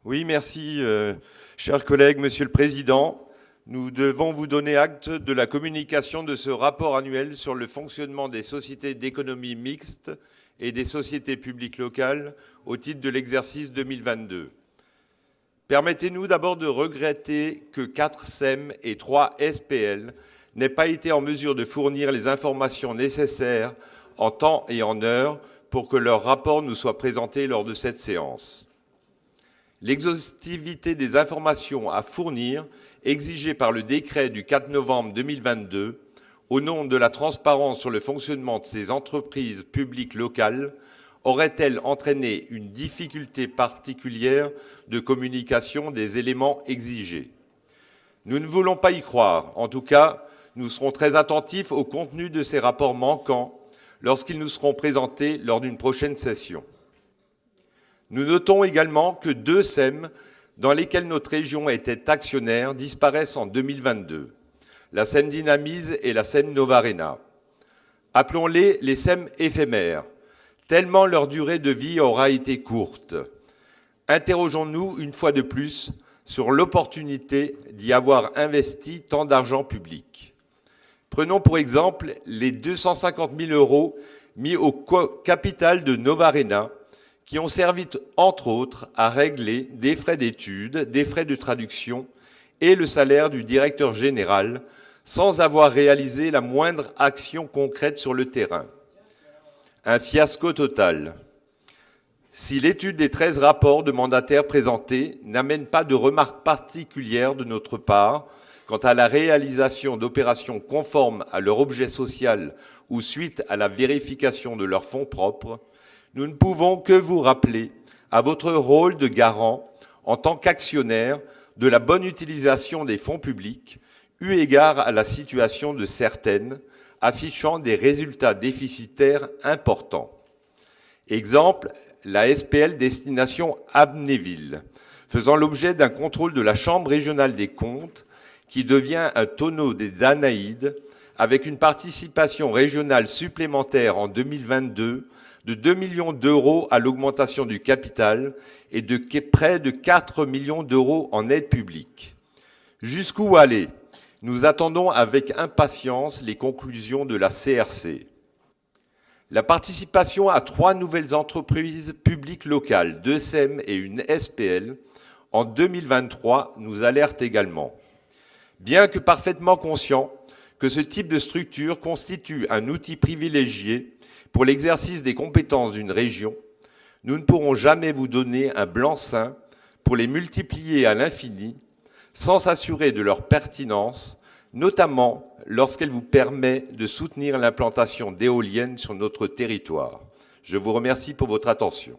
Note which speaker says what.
Speaker 1: Oui, merci, chers collègues, Monsieur le Président. Nous devons vous donner acte de la communication de ce rapport annuel sur le fonctionnement des sociétés d'économie mixte et des sociétés publiques locales au titre de l'exercice 2022. Permettez-nous d'abord de regretter que 4 SEM et 3 SPL n'aient pas été en mesure de fournir les informations nécessaires en temps et en heure pour que leur rapport nous soit présenté lors de cette séance. L'exhaustivité des informations à fournir, exigée par le décret du 4 novembre 2022, au nom de la transparence sur le fonctionnement de ces entreprises publiques locales, aurait-elle entraîné une difficulté particulière de communication des éléments exigés? Nous ne voulons pas y croire. En tout cas, nous serons très attentifs au contenu de ces rapports manquants lorsqu'ils nous seront présentés lors d'une prochaine session. Nous notons également que 2 SEM dans lesquels notre région était actionnaire disparaissent en 2022, la SEM Dynamise et la SEM Novarhéna. Appelons-les les SEM éphémères, tellement leur durée de vie aura été courte. Interrogeons-nous une fois de plus sur l'opportunité d'y avoir investi tant d'argent public. Prenons pour exemple les 250 000 € mis au capital de Novarhéna, qui ont servi, entre autres, à régler des frais d'études, des frais de traduction et le salaire du directeur général, sans avoir réalisé la moindre action concrète sur le terrain. Un fiasco total. Si l'étude des 13 rapports de mandataires présentés n'amène pas de remarques particulières de notre part quant à la réalisation d'opérations conformes à leur objet social ou suite à la vérification de leurs fonds propres, nous ne pouvons que vous rappeler à votre rôle de garant en tant qu'actionnaire de la bonne utilisation des fonds publics, eu égard à la situation de certaines, affichant des résultats déficitaires importants. Exemple, la SPL Destination Amnéville, faisant l'objet d'un contrôle de la Chambre régionale des comptes, qui devient un tonneau des Danaïdes, avec une participation régionale supplémentaire en 2022 de 2 millions d'euros à l'augmentation du capital et de près de 4 millions d'euros en aide publique. Jusqu'où aller? Nous attendons avec impatience les conclusions de la CRC. La participation à 3 nouvelles entreprises publiques locales, 2 SEM et une SPL, en 2023 nous alerte également. Bien que parfaitement conscient que ce type de structure constitue un outil privilégié pour l'exercice des compétences d'une région, nous ne pourrons jamais vous donner un blanc-seing pour les multiplier à l'infini sans s'assurer de leur pertinence, notamment lorsqu'elle vous permet de soutenir l'implantation d'éoliennes sur notre territoire. Je vous remercie pour votre attention.